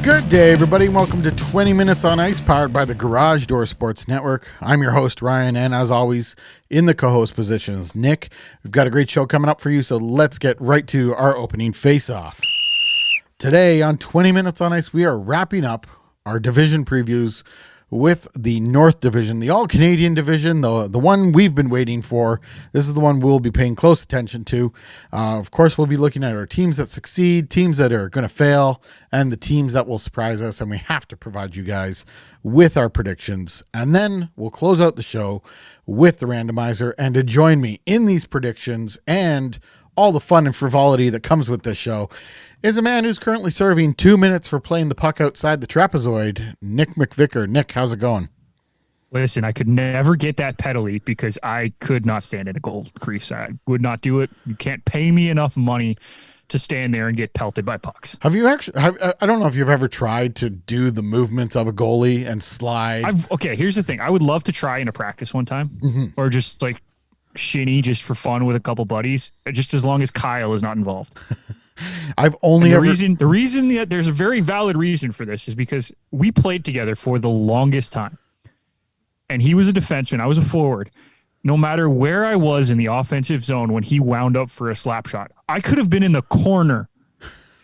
Good day, everybody. Welcome to 20 Minutes on Ice, powered by the Garage Door Sports Network. I'm your host, Ryan, and as always, in the co-host position is Nick. We've got a great show coming up for you, so let's get right to our opening face-off. Today on 20 Minutes on Ice, we are wrapping up our division previews with the North Division, the All-Canadian Division, the one we've been waiting for. This is the one we'll be paying close attention to. Of course, we'll be looking at our teams that succeed, teams that are going to fail, and the teams that will surprise us, and we have to provide you guys with our predictions. And then we'll close out the show with the randomizer. And to join me in these predictions and all the fun and frivolity that comes with this show is a man who's currently serving 2 minutes for playing the puck outside the trapezoid, Nick McVicker. Nick, how's it going? Listen, I could never get that penalty because I could not stand in a goal crease. I would not do it. You can't pay me enough money to stand there and get pelted by pucks. Have you actually? I don't know if you've ever tried to do the movements of a goalie and slide. Okay, here's the thing. I would love to try in a practice one time, or just like shinny just for fun with a couple buddies, just as long as Kyle is not involved. I've only the reason that there's a very valid reason for this is because we played together for the longest time, and he was a defenseman, I was a forward. No matter where I was in the offensive zone when he wound up for a slap shot, I could have been in the corner.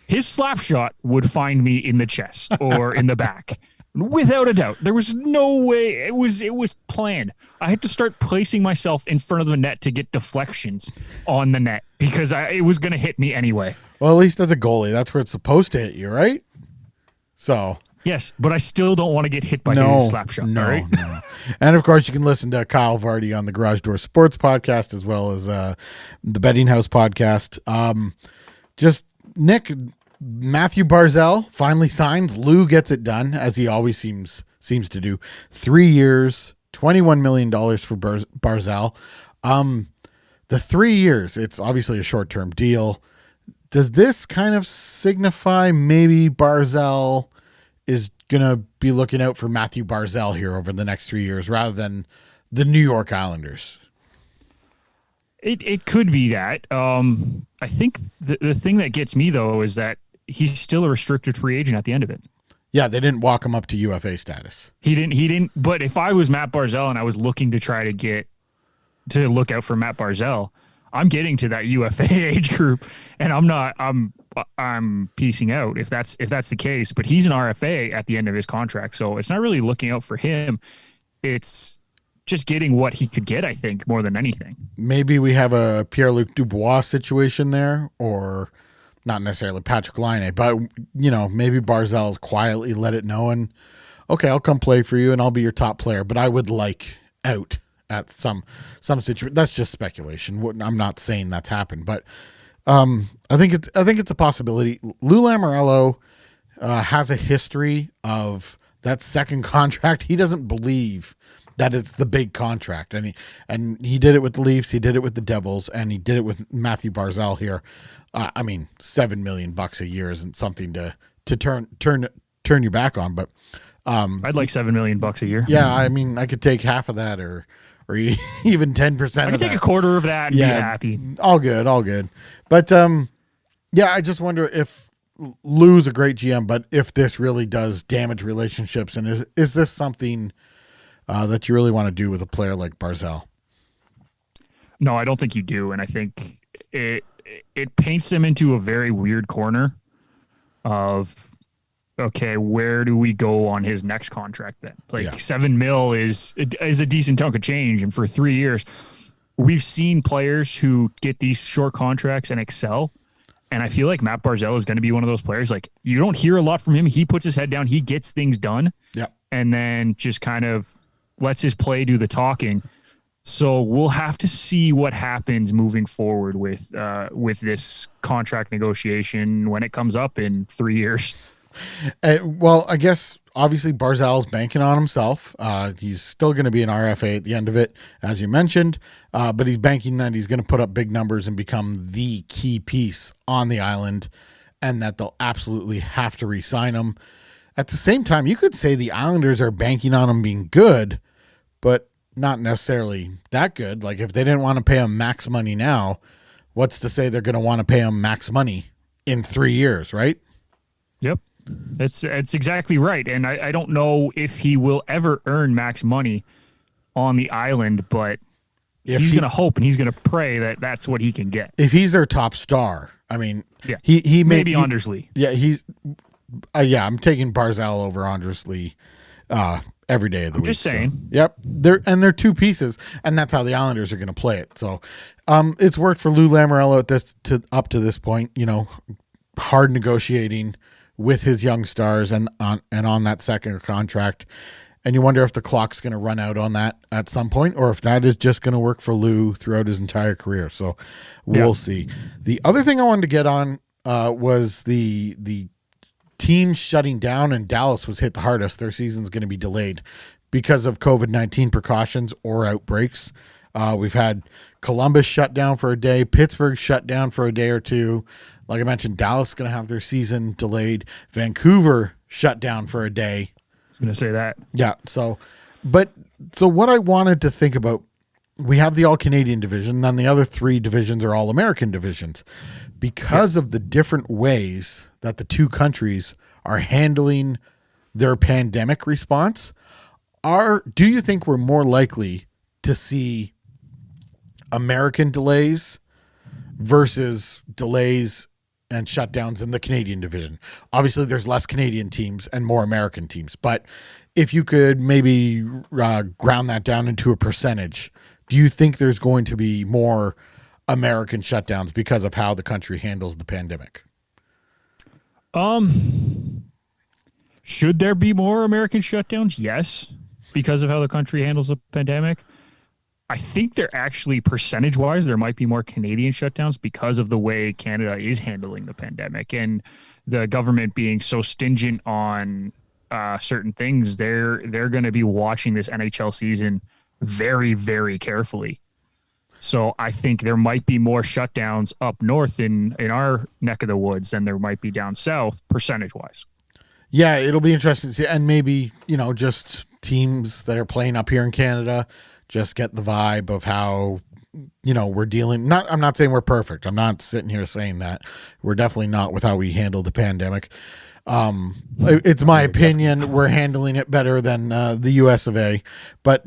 His slap shot would find me in the chest or in the back. Without a doubt. There was no way. It was planned. I had to start placing myself in front of the net to get deflections on the net because it was going to hit me anyway. Well, at least as a goalie, that's where it's supposed to hit you, right? So yes, but I still don't want to get hit by his slap shot. No. And of course, you can listen to Kyle Vardy on the Garage Door Sports podcast as well as the Betting House podcast. Just Nick, Matthew Barzal finally signs. Lou gets it done, as he always seems to do. 3 years, $21 million for Barzal. The 3 years, it's obviously a short-term deal. Does this kind of signify maybe Barzal is going to be looking out for Matthew Barzal here over the next 3 years rather than the New York Islanders? It could be that. I think the thing that gets me, though, is that he's still a restricted free agent at the end of it. Yeah, they didn't walk him up to UFA status. He didn't. But if I was Matt Barzal and I was looking to try to look out for Matt Barzal, I'm getting to that UFA age group, and I'm piecing out if that's the case. But he's an RFA at the end of his contract, so it's not really looking out for him. It's just getting what he could get, I think, more than anything. Maybe we have a Pierre-Luc Dubois situation there, or not necessarily Patrick Laine, but maybe Barzal's quietly let it know, and okay, I'll come play for you and I'll be your top player, but I would like out at some situation. That's just speculation. I'm not saying that's happened, but I think it's a possibility. Lou Lamoriello has a history of that second contract. He doesn't believe that it's the big contract, and he did it with the Leafs, he did it with the Devils, and he did it with Matthew Barzal here. $7 million a year isn't something to turn your back on, but I'd like $7 million a year. Yeah, I could take half of that, or even 10%. I could take a quarter of that and be happy. All good. But I just wonder if Lou's a great GM, but if this really does damage relationships, and is this something that you really want to do with a player like Barzal? No, I don't think you do, and I think it paints them into a very weird corner of, okay, where do we go on his next contract then? $7 million is a decent chunk of change, and for 3 years, we've seen players who get these short contracts and excel, and I feel like Matt Barzal is going to be one of those players. Like, you don't hear a lot from him. He puts his head down, he gets things done, and then just kind of lets his play do the talking. So we'll have to see what happens moving forward with this contract negotiation when it comes up in 3 years. Well, I guess obviously Barzal's banking on himself. He's still going to be an RFA at the end of it, as you mentioned, but he's banking that he's going to put up big numbers and become the key piece on the island, and that they'll absolutely have to re-sign him. At the same time, you could say the Islanders are banking on him being good, but not necessarily that good. Like, if they didn't want to pay him max money now, what's to say they're going to want to pay him max money in 3 years, right? Yep. It's exactly right. And I don't know if he will ever earn max money on the island, but he's going to hope and he's going to pray that that's what he can get. If he's their top star, I mean, yeah, he maybe Anders Lee. Yeah, I'm taking Barzal over Anders Lee every day of the week. Just saying. So, yep, they're two pieces, and that's how the Islanders are going to play it. So, it's worked for Lou Lamoriello up to this point. You know, hard negotiating with his young stars and on that second contract. And you wonder if the clock's going to run out on that at some point, or if that is just going to work for Lou throughout his entire career. So we'll see. The other thing I wanted to get on was the team shutting down, and Dallas was hit the hardest. Their season's going to be delayed because of COVID-19 precautions or outbreaks. We've had Columbus shut down for a day, Pittsburgh shut down for a day or two. Like I mentioned, Dallas is going to have their season delayed. Vancouver shut down for a day. Going to say that. Yeah. So what I wanted to think about, we have the All-Canadian division, then the other three divisions are All-American divisions. Because of the different ways that the two countries are handling their pandemic response, do you think we're more likely to see American delays versus delays and shutdowns in the Canadian division? Obviously, there's less Canadian teams and more American teams. But if you could maybe ground that down into a percentage, do you think there's going to be more American shutdowns because of how the country handles the pandemic? Should there be more American shutdowns? Yes, because of how the country handles the pandemic. I think they're actually, percentage-wise, there might be more Canadian shutdowns because of the way Canada is handling the pandemic and the government being so stingent on certain things. They're going to be watching this NHL season very, very carefully. So I think there might be more shutdowns up north in our neck of the woods than there might be down south, percentage-wise. Yeah, it'll be interesting to see. And maybe, just teams that are playing up here in Canada just get the vibe of how, we're dealing. I'm not saying we're perfect. I'm not sitting here saying that. We're definitely not with how we handle the pandemic. It's my opinion we're handling it better than the US of A. But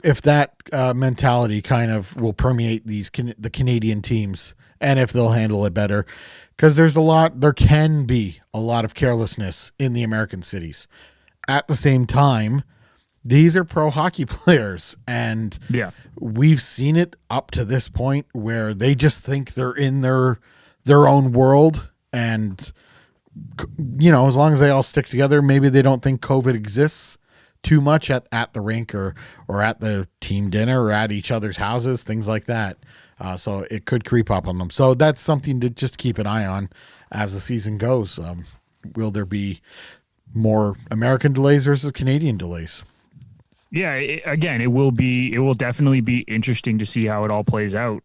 if that mentality kind of will permeate the Canadian teams, and if they'll handle it better, because there can be a lot of carelessness in the American cities. At the same time, these are pro hockey players, and we've seen it up to this point where they just think they're in their own world, and as long as they all stick together, maybe they don't think COVID exists too much at the rink or at the team dinner or at each other's houses, things like that. So it could creep up on them. So that's something to just keep an eye on as the season goes. Will there be more American delays versus Canadian delays? Yeah, it will definitely be interesting to see how it all plays out.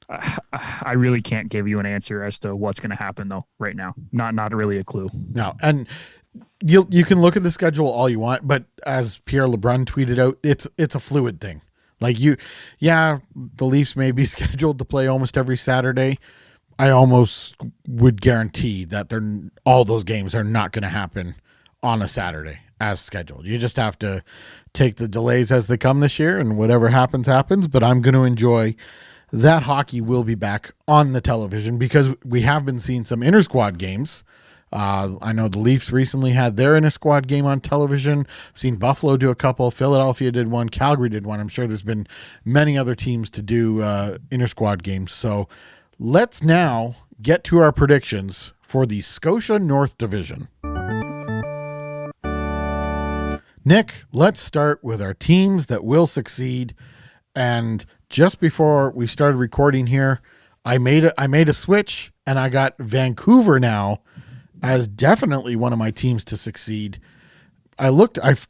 I really can't give you an answer as to what's going to happen though right now. Not really a clue. No, and you can look at the schedule all you want, but as Pierre LeBrun tweeted out, it's a fluid thing. Like the Leafs may be scheduled to play almost every Saturday. I almost would guarantee that all those games are not going to happen on a Saturday as scheduled. You just have to take the delays as they come this year, and whatever happens, happens. But I'm going to enjoy that hockey will be back on the television because we have been seeing some inter-squad games. I know the Leafs recently had their inter-squad game on television. I've seen Buffalo do a couple. Philadelphia did one. Calgary did one. I'm sure there's been many other teams to do inter-squad games. So let's now get to our predictions for the Scotia North Division. Nick, let's start with our teams that will succeed. And just before we started recording here, I made a switch, and I got Vancouver now as definitely one of my teams to succeed. I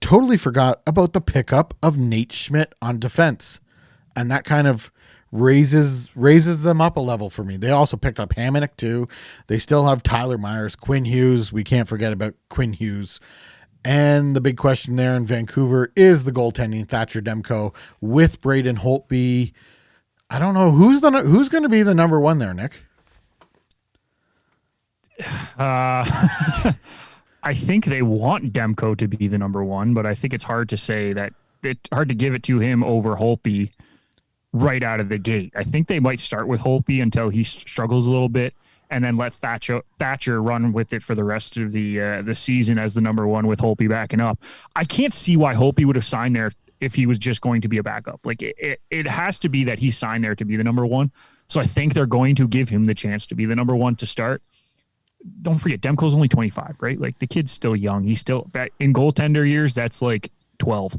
totally forgot about the pickup of Nate Schmidt on defense, and that kind of raises them up a level for me. They also picked up Hamonic too. They still have Tyler Myers, Quinn Hughes. We can't forget about Quinn Hughes. And the big question there in Vancouver is the goaltending. Thatcher Demko with Braden Holtby. I don't know who's going to be the number one there, Nick. I think they want Demko to be the number one, but I think it's hard to say that it's hard to give it to him over Holtby right out of the gate. I think they might start with Holtby until he struggles a little bit, and then let Thatcher run with it for the rest of the season as the number one with Holtby backing up. I can't see why Holtby would have signed there if he was just going to be a backup. Like it has to be that he signed there to be the number one. So I think they're going to give him the chance to be the number one to start. Don't forget, Demko's only 25, right? Like the kid's still young. He's still in goaltender years. That's like 12.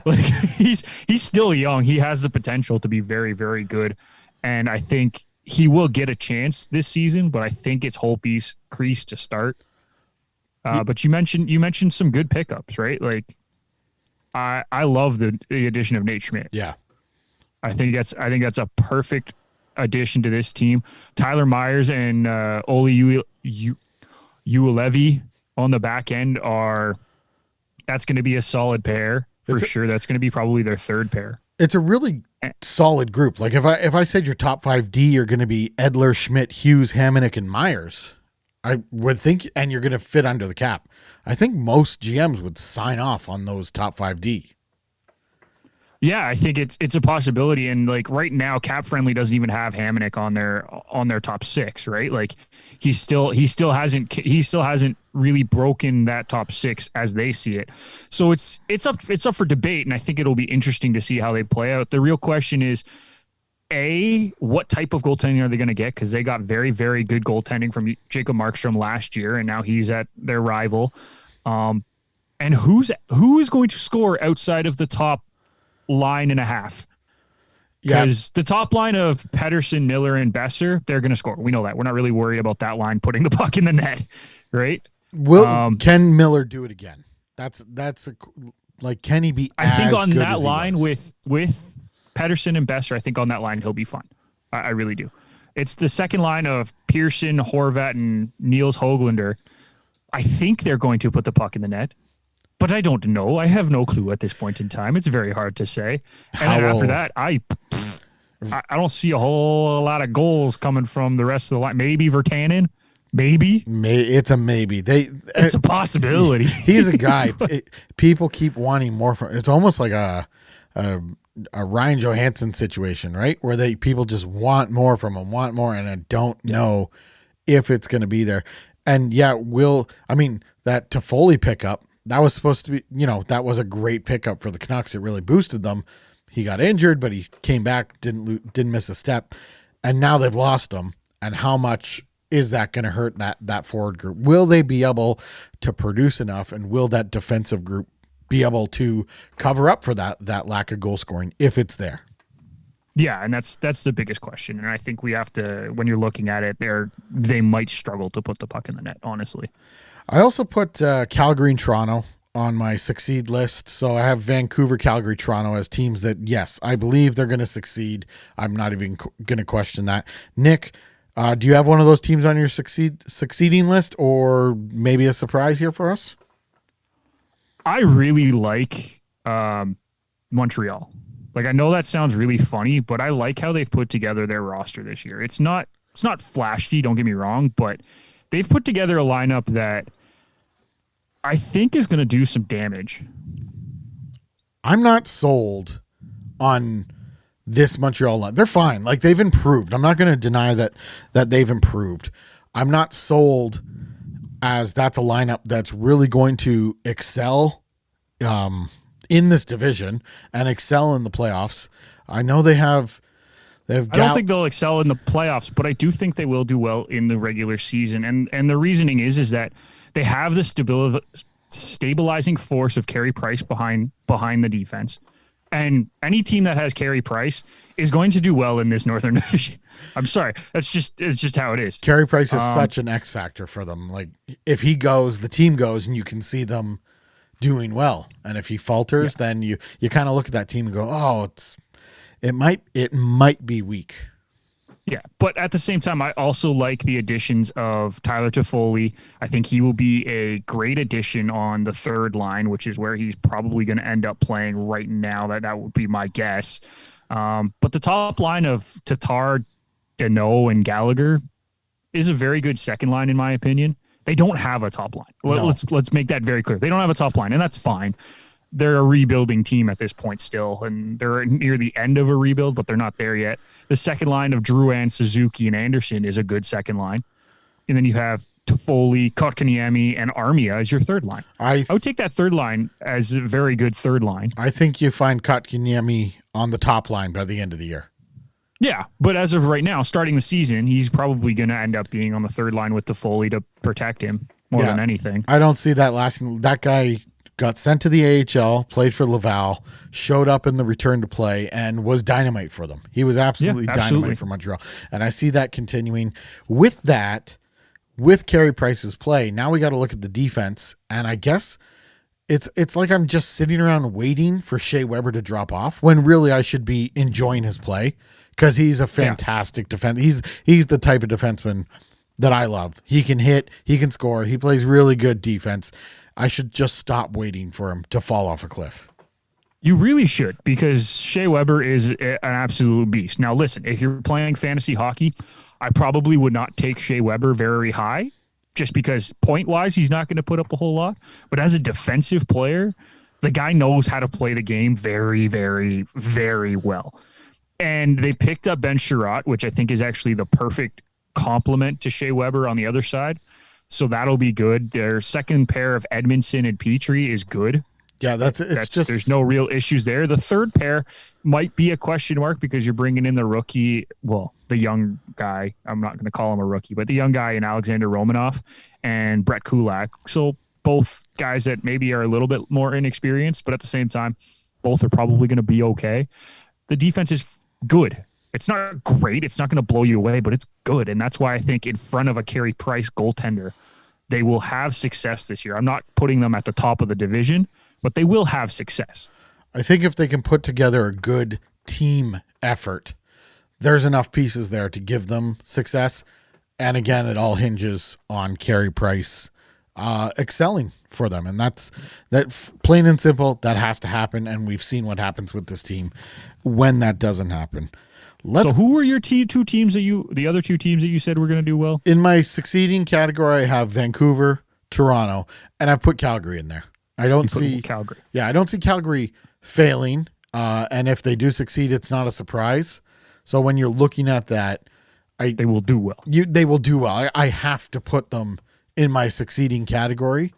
Like he's still young. He has the potential to be very, very good. And I think he will get a chance this season, but I think it's Holtby's crease to start. But you mentioned some good pickups, right? Like I love the addition of Nate Schmidt. Yeah. I think that's a perfect addition to this team. Tyler Myers and Oli Ulevi on the back end that's going to be a solid pair for sure. That's going to be probably their third pair. It's a really solid group. Like if I said your top 5D are going to be Edler, Schmidt, Hughes, Hamonic, and Myers, I would think, and you're going to fit under the cap. I think most GMs would sign off on those top 5D. Yeah, I think it's a possibility, and like right now, Cap Friendly doesn't even have Hamonic on their top six, right? Like he still hasn't really broken that top six as they see it. So it's up for debate, and I think it'll be interesting to see how they play out. The real question is, what type of goaltending are they going to get? Because they got very, very good goaltending from Jacob Markstrom last year, and now he's at their rival. And who is going to score outside of the top line and a half? Because the top line of Pettersson, Miller, and Besser, they're going to score. We know that. We're not really worried about that line putting the puck in the net, right? Can Miller do it again? That's can he be? I think on that line with Pettersson and Besser, I think on that line he'll be fine. I really do. It's the second line of Pearson, Horvat, and Niels Höglander. I think they're going to put the puck in the net. But I don't know. I have no clue at this point in time. It's very hard to say. And then after that, I don't see a whole lot of goals coming from the rest of the line. Maybe Virtanen. Maybe. It's a maybe. It's a possibility. He's a guy. People keep wanting more from. It's almost like a Ryan Johansson situation, right? Where people just want more from him, and I don't know if it's going to be there. And that Toffoli pickup, that was supposed to be, that was a great pickup for the Canucks. It really boosted them. He got injured, but he came back, didn't miss a step, and now they've lost him. And how much is that going to hurt that forward group? Will they be able to produce enough, and will that defensive group be able to cover up for that lack of goal scoring if it's there? Yeah, and that's the biggest question. And I think we have to, when you're looking at it, they might struggle to put the puck in the net, honestly. I also put Calgary and Toronto on my succeed list. So I have Vancouver, Calgary, Toronto as teams that, yes, I believe they're going to succeed. I'm not even going to question that. Nick, do you have one of those teams on your succeeding list, or maybe a surprise here for us? I really like Montreal. Like, I know that sounds really funny, but I like how they've put together their roster this year. It's not flashy, don't get me wrong, but they've put together a lineup that I think is going to do some damage. I'm not sold on this Montreal line. They're fine. Like, they've improved. I'm not going to deny that they've improved. I'm not sold as that's a lineup that's really going to excel in this division and excel in the playoffs. I know they have. I don't think they'll excel in the playoffs, but I do think they will do well in the regular season. And the reasoning is that they have the stabilizing force of Carey Price behind the defense. And any team that has Carey Price is going to do well in this Northern Division. I'm sorry. It's just how it is. Carey Price is such an X factor for them. Like, if he goes, the team goes, and you can see them doing well. And if he falters, then you kind of look at that team and go, oh, it might be weak. Yeah, but at the same time, I also like the additions of Tyler Toffoli. I think he will be a great addition on the third line, which is where he's probably going to end up playing right now. That would be my guess. But the top line of Tatar, Deneau, and Gallagher, is a very good second line, in my opinion. They don't have a top line. No. Let's make that very clear. They don't have a top line, and that's fine. They're a rebuilding team at this point still, and they're near the end of a rebuild, but they're not there yet. The second line of Drouin, Suzuki, and Anderson is a good second line. And then you have Toffoli, Kotkaniemi, and Armia as your third line. I would take that third line as a very good third line. I think you find Kotkaniemi on the top line by the end of the year. Yeah, but as of right now, starting the season, he's probably going to end up being on the third line with Toffoli to protect him more than anything. I don't see that lasting. That guy got sent to the AHL, played for Laval, showed up in the return to play, and was dynamite for them. He was absolutely dynamite for Montreal. And I see that continuing. With that, with Carey Price's play, now we got to look at the defense. And I guess it's like I'm just sitting around waiting for Shea Weber to drop off when really I should be enjoying his play because he's a fantastic defense. He's the type of defenseman that I love. He can hit, he can score, he plays really good defense. I should just stop waiting for him to fall off a cliff. You really should, because Shea Weber is an absolute beast. Now, listen, if you're playing fantasy hockey, I probably would not take Shea Weber very high just because point-wise, he's not going to put up a whole lot. But as a defensive player, the guy knows how to play the game very, very, very well. And they picked up Ben Sherratt, which I think is actually the perfect complement to Shea Weber on the other side. So that'll be good. Their second pair of Edmondson and Petrie is good. Yeah, that's just there's no real issues there. The third pair might be a question mark because you're bringing in the rookie, well, the young guy. I'm not going to call him a rookie, but the young guy in Alexander Romanov and Brett Kulak. So both guys that maybe are a little bit more inexperienced, but at the same time, both are probably going to be okay. The defense is good. It's not great. It's not going to blow you away, but it's good. And that's why I think in front of a Carey Price goaltender, they will have success this year. I'm not putting them at the top of the division, but they will have success. I think if they can put together a good team effort, there's enough pieces there to give them success. And again, it all hinges on Carey Price excelling for them. And that's plain and simple. That has to happen. And we've seen what happens with this team when that doesn't happen. So who were your the other two teams that you said were going to do well? In my succeeding category, I have Vancouver, Toronto, and I've put Calgary in there. I don't see Calgary. Yeah, I don't see Calgary failing. And if they do succeed, it's not a surprise. So when you're looking at that, they will do well. They will do well. I have to put them in my succeeding category.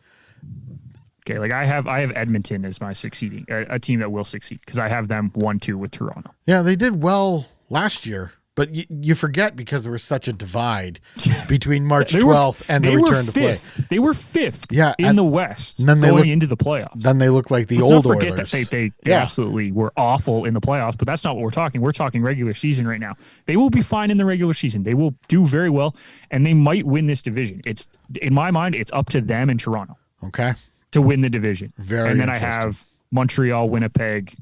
Okay, like I have Edmonton as my succeeding, a team that will succeed because I have them 1-2 with Toronto. Yeah, they did well last year, but you forget because there was such a divide between March 12th and the return to play. They were fifth in the West and then going into the playoffs. Then they look like the Let's old not forget Oilers. That they absolutely were awful in the playoffs, but that's not what we're talking. We're talking regular season right now. They will be fine in the regular season. They will do very well, and they might win this division. It's in my mind, it's up to them in Toronto. Okay. To win the division. And then I have Montreal, Winnipeg,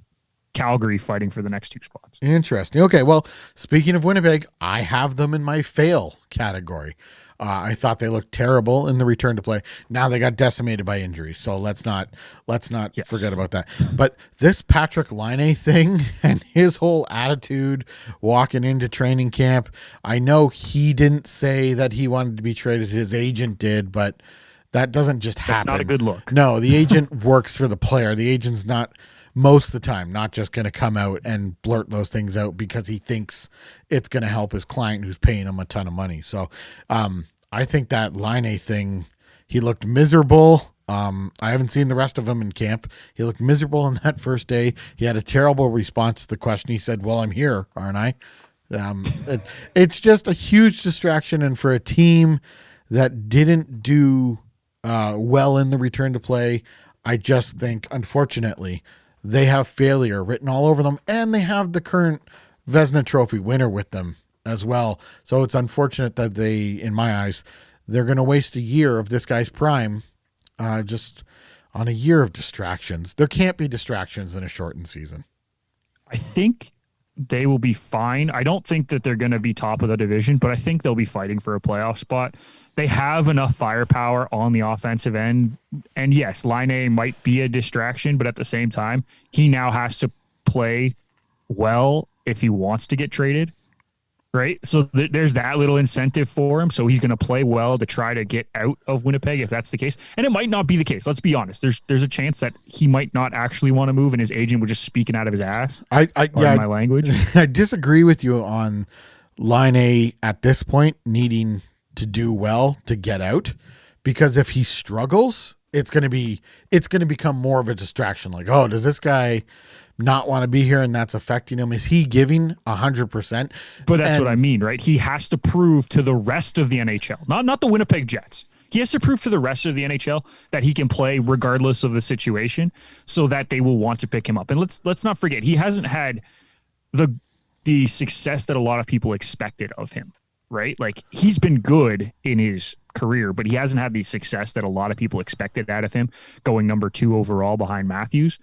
Calgary fighting for the next two spots. Interesting. Okay, well, speaking of Winnipeg, I have them in my fail category. I thought they looked terrible in the return to play. Now they got decimated by injuries, so let's not forget about that. But this Patrick Laine thing and his whole attitude walking into training camp, I know he didn't say that he wanted to be traded. His agent did, but that doesn't just happen. That's not a good look. No, the agent works for the player. The agent's not, most of the time, not just going to come out and blurt those things out because he thinks it's going to help his client who's paying him a ton of money. So I think that Laine thing, he looked miserable. I haven't seen the rest of him in camp. He looked miserable on that first day. He had a terrible response to the question. He said, well, I'm here, aren't I? It's just a huge distraction. And for a team that didn't do well in the return to play, I just think, unfortunately, they have failure written all over them, and they have the current Vezina Trophy winner with them as well. So it's unfortunate that they, in my eyes, they're going to waste a year of this guy's prime just on a year of distractions. There can't be distractions in a shortened season. I think they will be fine. I don't think that they're going to be top of the division, but I think they'll be fighting for a playoff spot. They have enough firepower on the offensive end. And yes, Laine might be a distraction, but at the same time, he now has to play well if he wants to get traded. right? So there's that little incentive for him. So he's going to play well to try to get out of Winnipeg if that's the case. And it might not be the case. Let's be honest. There's a chance that he might not actually want to move, and his agent was just speaking out of his ass. My language. I disagree with you on line A at this point needing to do well to get out, because if he struggles, it's going to become more of a distraction. Like, oh, does this guy not want to be here and that's affecting him? Is he giving 100%? But that's what I mean, right? He has to prove to the rest of the NHL, not the Winnipeg Jets. He has to prove to the rest of the NHL that he can play regardless of the situation, so that they will want to pick him up. And let's not forget, he hasn't had the success that a lot of people expected of him, right? Like, he's been good in his career, but he hasn't had the success that a lot of people expected out of him, going number 2 overall behind Matthews.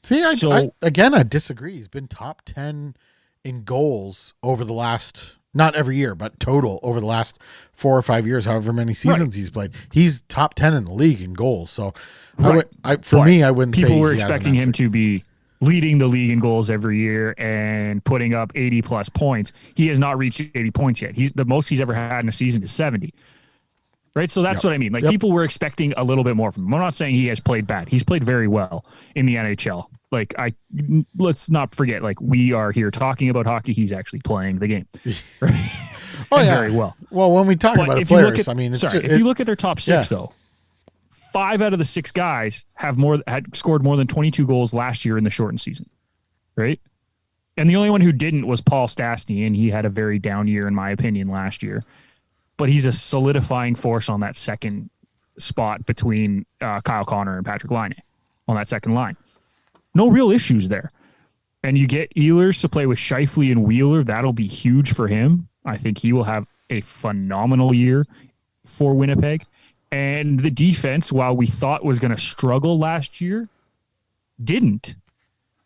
See, I disagree. He's been top 10 in goals over the last, not every year, but total over the last 4 or 5 years, however many seasons he's played. He's top 10 in the league in goals. So I wouldn't say people were expecting him to be leading the league in goals every year and putting up 80 plus points. He has not reached 80 points yet. The most he's ever had in a season is 70. Right. So that's what I mean. Like, people were expecting a little bit more from him. I'm not saying he has played bad. He's played very well in the NHL. Like, let's not forget, like, we are here talking about hockey. He's actually playing the game. Right? Very well. Well, when we talk about players, if you look at their top 6 though, 5 out of the 6 guys had scored more than 22 goals last year in the shortened season. Right. And the only one who didn't was Paul Stastny, and he had a very down year, in my opinion, last year. But he's a solidifying force on that second spot between Kyle Connor and Patrick Laine on that second line. No real issues there. And you get Ehlers to play with Scheifele and Wheeler. That'll be huge for him. I think he will have a phenomenal year for Winnipeg. And the defense, while we thought was going to struggle last year, didn't.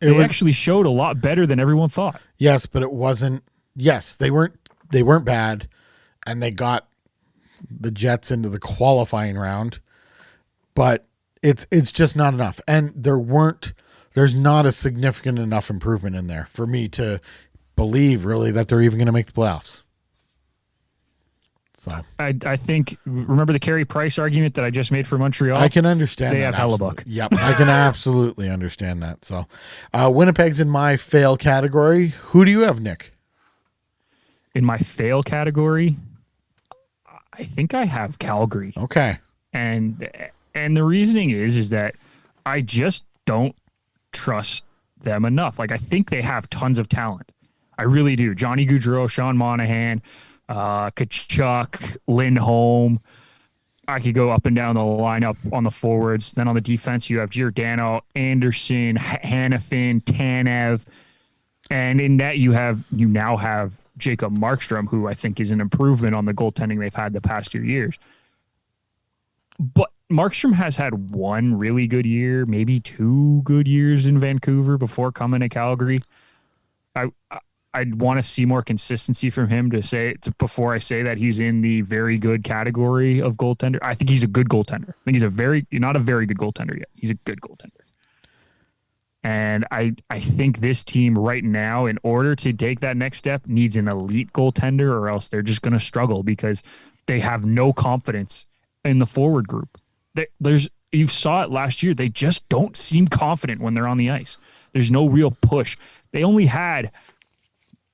They actually showed a lot better than everyone thought. Yes, but it wasn't. Yes, they weren't bad. And they got the Jets into the qualifying round, but it's just not enough. And there's not a significant enough improvement in there for me to believe really that they're even going to make the playoffs. So I think, remember the Carey Price argument that I just made for Montreal? I can understand they that. Have Hellebuck. Yep, I can absolutely understand that. So Winnipeg's in my fail category. Who do you have, Nick? In my fail category, I think I have Calgary. Okay. And the reasoning is that I just don't trust them enough. Like, I think they have tons of talent. I really do. Johnny Gaudreau, Sean Monahan, Kachuk, Lindholm. I could go up and down the lineup on the forwards. Then on the defense, you have Giordano, Anderson, Hannafin, Tanev. And in that, you now have Jacob Markstrom, who I think is an improvement on the goaltending they've had the past 2 years. But Markstrom has had 1 really good year, maybe 2 good years in Vancouver before coming to Calgary. I'd want to see more consistency from him before I say that he's in the very good category of goaltender. I think he's a good goaltender. I think he's not a very good goaltender yet. He's a good goaltender. And I think this team right now, in order to take that next step, needs an elite goaltender, or else they're just going to struggle because they have no confidence in the forward group. You saw it last year. They just don't seem confident when they're on the ice. There's no real push. They only had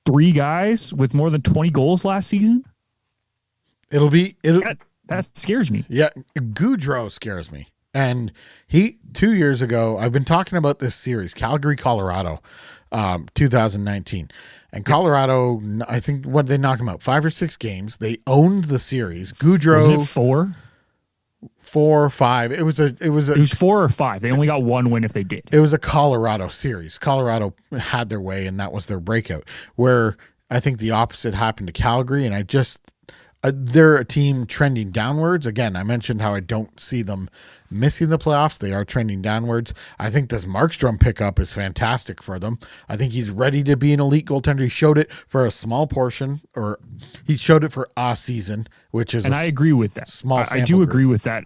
3 guys with more than 20 goals last season. That scares me. Yeah, Gaudreau scares me. And 2 years ago, I've been talking about this series, Calgary, Colorado, 2019. And Colorado, I think, what did they knock them out? 5 or 6 games. They owned the series. Gaudreau. Was it 4? 4 or 5. It was 4 or 5. They only got 1 win if they did. It was a Colorado series. Colorado had their way, and that was their breakout. Where I think the opposite happened to Calgary, and they're a team trending downwards. Again, I mentioned how I don't see them missing the playoffs. They are trending downwards. I think this Markstrom pickup is fantastic for them. I think he's ready to be an elite goaltender. He showed it for a small portion, or he showed it for a season, which is. And I agree with that. Small. I do agree with that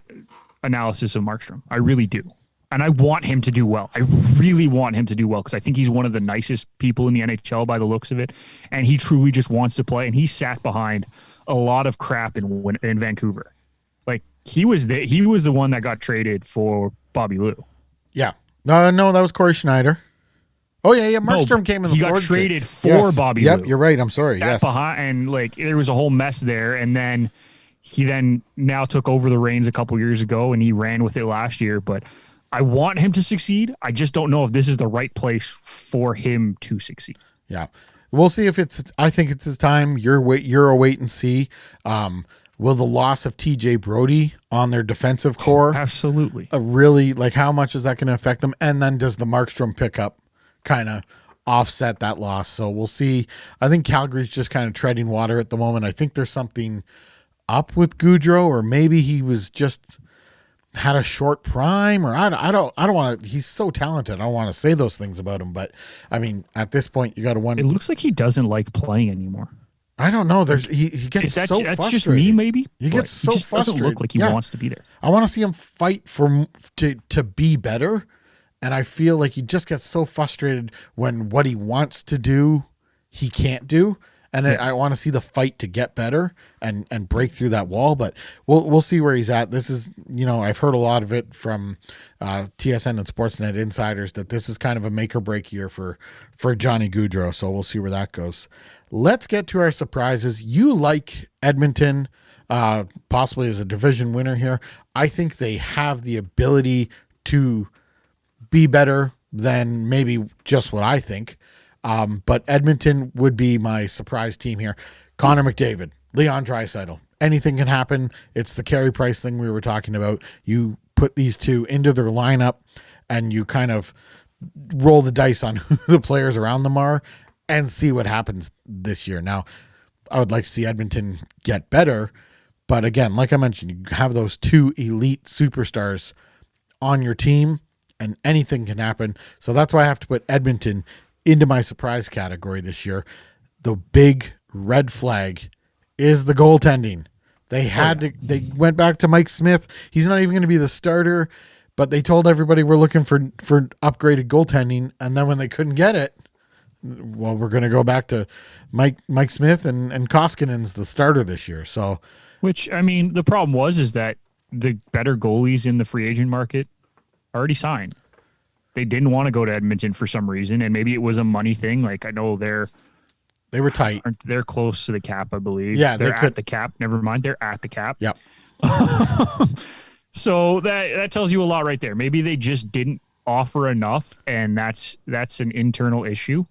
analysis of Markstrom. I really do. And I want him to do well. I really want him to do well because I think he's one of the nicest people in the NHL by the looks of it. And he truly just wants to play. And he sat behind a lot of crap in Vancouver. Like he was the one that got traded for Bobby Lou. Yeah. No, that was Corey Schneider. Oh yeah. Markstrom came in the He got traded for Bobby Lou. Yep, you're right. I'm sorry. Yes. Behind, and like there was a whole mess there. And then he now took over the reins a couple years ago and he ran with it last year. But I want him to succeed. I just don't know if this is the right place for him to succeed. Yeah. We'll see if I think it's his time. You're a wait and see. Will the loss of TJ Brody on their defensive core absolutely really, like, how much is that going to affect them? And then does the Markstrom pickup kind of offset that loss? So we'll see. I think Calgary's just kind of treading water at the moment. I think there's something up with Gaudreau, or maybe he was just had a short prime, or I don't want to. He's so talented. I don't want to say those things about him, but I mean, at this point, you got to wonder. It looks like he doesn't like playing anymore. I don't know. He gets so frustrated. That's just me, maybe. He gets so frustrated. Doesn't look like he wants to be there. I want to see him fight to be better, and I feel like he just gets so frustrated when what he wants to do, he can't do. And I want to see the fight to get better and break through that wall, but we'll see where he's at. This is, I've heard a lot of it from TSN and Sportsnet insiders that this is kind of a make or break year for Johnny Gaudreau. So we'll see where that goes. Let's get to our surprises. You like Edmonton, possibly as a division winner here. I think they have the ability to be better than maybe just what I think. But Edmonton would be my surprise team here. Connor McDavid, Leon Draisaitl. Anything can happen. It's the Carey Price thing we were talking about. You put these two into their lineup and you kind of roll the dice on who the players around them are and see what happens this year. Now, I would like to see Edmonton get better. But again, like I mentioned, you have those two elite superstars on your team and anything can happen. So that's why I have to put Edmonton into my surprise category this year. The big red flag is the goaltending. They went back to Mike Smith. He's not even going to be the starter, but they told everybody we're looking for upgraded goaltending. And then when they couldn't get it, well, we're going to go back to Mike Smith and Koskinen's the starter this year. So, which, I mean, the problem is that the better goalies in the free agent market already signed. They didn't want to go to Edmonton for some reason, and maybe it was a money thing. Like, I know they were tight. They're close to the cap, I believe. Yeah, they're at the cap. Never mind, they're at the cap. Yep. So that tells you a lot right there. Maybe they just didn't offer enough, and that's an internal issue.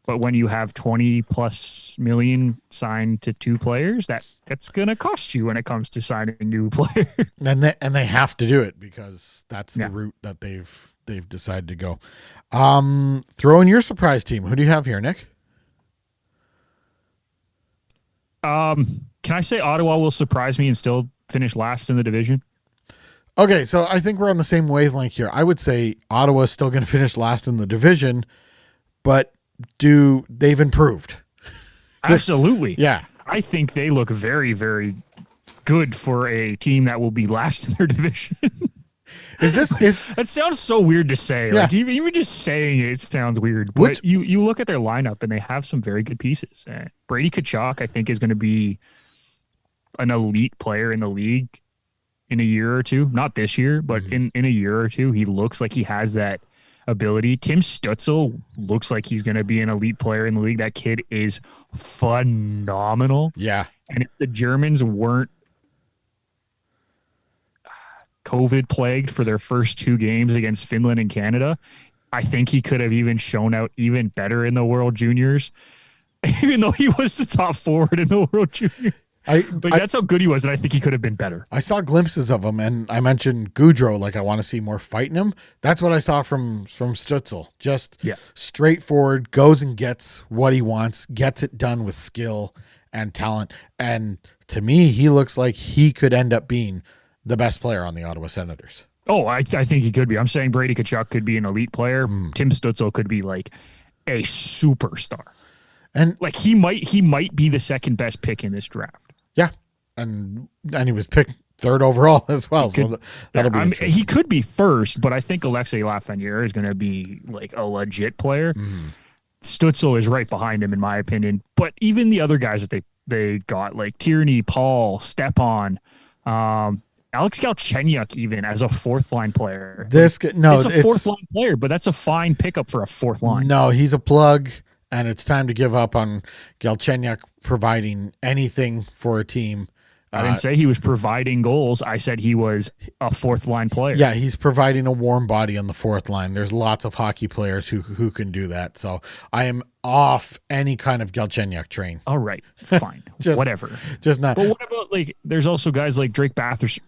But when you have $20+ million signed to two players, that's going to cost you when it comes to signing new players. And they have to do it because that's the route that they've decided to go. Throw in your surprise team. Who do you have here, Nick? Can I say Ottawa will surprise me and still finish last in the division? Okay, so I think we're on the same wavelength here. I would say Ottawa's still going to finish last in the division, but they've improved? Absolutely. Yeah. I think they look very, very good for a team that will be last in their division. That sounds so weird to say. Yeah. Like even just saying it sounds weird. But you look at their lineup and they have some very good pieces. Brady Tkachuk, I think, is going to be an elite player in the league in a year or two. Not this year, but in a year or two, he looks like he has that ability. Tim Stützle looks like he's going to be an elite player in the league. That kid is phenomenal. Yeah. And if the Germans weren't COVID plagued for their first two games against Finland and Canada, I think he could have even shown out even better in the World Juniors, even though he was the top forward in the World Juniors. That's how good he was, and I think he could have been better. I saw glimpses of him, and I mentioned Gaudreau, like I want to see more fight in him. That's what I saw from Stützle. Just straightforward, goes and gets what he wants, gets it done with skill and talent. And to me, he looks like he could end up being the best player on the Ottawa Senators. Oh, I think he could be. I'm saying Brady Tkachuk could be an elite player. Tim Stützle could be like a superstar. And like he might be the second best pick in this draft. Yeah. And he was picked third overall as well. That'll be interesting. He could be first, but I think Alexei Lafreniere is going to be like a legit player. Stützle is right behind him, in my opinion. But even the other guys that they got, like Tierney, Paul, Stepan, Alex Galchenyuk, even as a fourth line player. It's a fourth line player, but that's a fine pickup for a fourth line. No, he's a plug, and it's time to give up on Galchenyuk providing anything for a team. I didn't say he was providing goals. I said he was a fourth line player. Yeah, he's providing a warm body on the fourth line. There's lots of hockey players who can do that. So I am off any kind of Galchenyuk train. All right, fine, whatever. Just not. But what about like? There's also guys like Drake Batherson,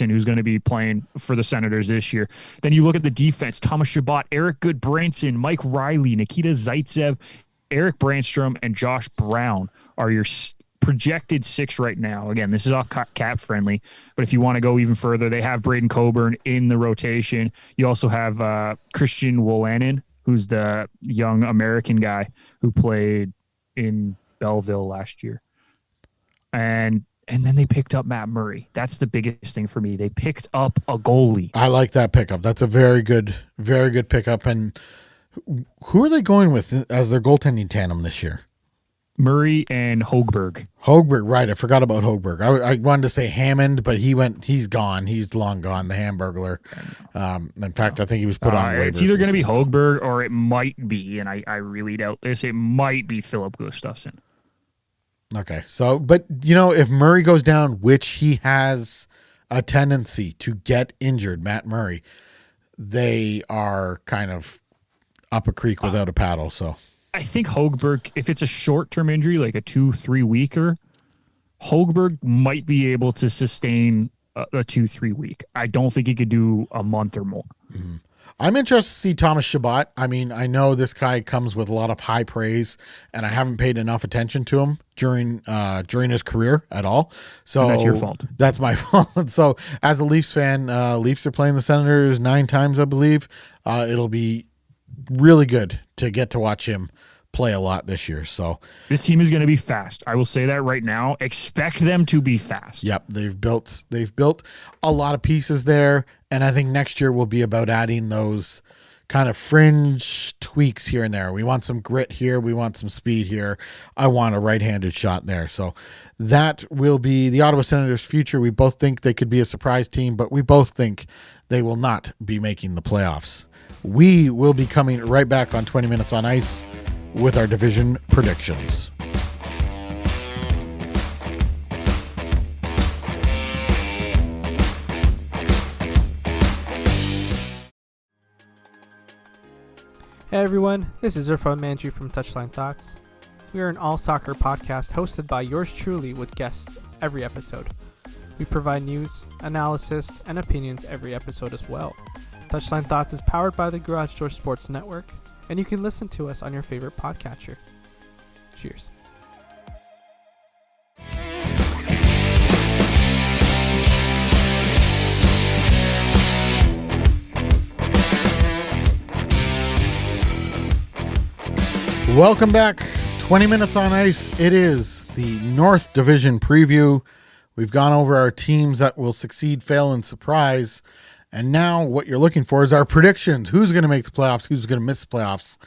who's going to be playing for the Senators this year. Then you look at the defense: Thomas Chabot, Eric Goodbranson, Mike Riley, Nikita Zaitsev, Eric Brandstrom, and Josh Brown are your projected 6 right now. Again, this is off cap friendly, but if you want to go even further, they have Braden Coburn in the rotation. You also have Christian Wolanin, who's the young American guy who played in Belleville last year. And then they picked up Matt Murray. That's the biggest thing for me. They picked up a goalie. I like that pickup. That's a very good pickup. And who are they going with as their goaltending tandem this year? Murray and Hogberg. Right. I forgot about Hogberg. I wanted to say Hammond, but he's gone. He's long gone, the Hamburglar. In fact, I think he was put on waivers. It's either going to be Hogberg or it might be, and I really doubt this, it might be Philip Gustafsson. Okay. So, but, if Murray goes down, which he has a tendency to get injured, Matt Murray, they are kind of up a creek without a paddle, so... I think Hogberg, if it's a short-term injury, like a 2-3 weeker, Hogberg might be able to sustain a 2-3 week. I don't think he could do a month or more. Mm-hmm. I'm interested to see Thomas Chabot. I mean, I know this guy comes with a lot of high praise, and I haven't paid enough attention to him during his career at all. So that's your fault. That's my fault. So as a Leafs fan, Leafs are playing the Senators 9 times, I believe. It'll be really good to get to watch him play a lot this year. So this team is going to be fast. I will say that right now. Expect them to be fast. Yep, they've built a lot of pieces there, and I think next year will be about adding those kind of fringe tweaks here and there. We want some grit here, we want some speed here. I want a right-handed shot there. So that will be the Ottawa Senators' future. We both think they could be a surprise team, but we both think they will not be making the playoffs. We will be coming right back on 20 Minutes on Ice with our division predictions. Hey everyone, this is Irfan Manji from Touchline Thoughts. We are an all-soccer podcast hosted by yours truly with guests every episode. We provide news, analysis, and opinions every episode as well. Touchline Thoughts is powered by the Garage Door Sports Network, and you can listen to us on your favorite podcatcher. Cheers. Welcome back. 20 Minutes on Ice. It is the North Division preview. We've gone over our teams that will succeed, fail, and surprise. And now what you're looking for is our predictions. Who's going to make the playoffs? Who's going to miss the playoffs?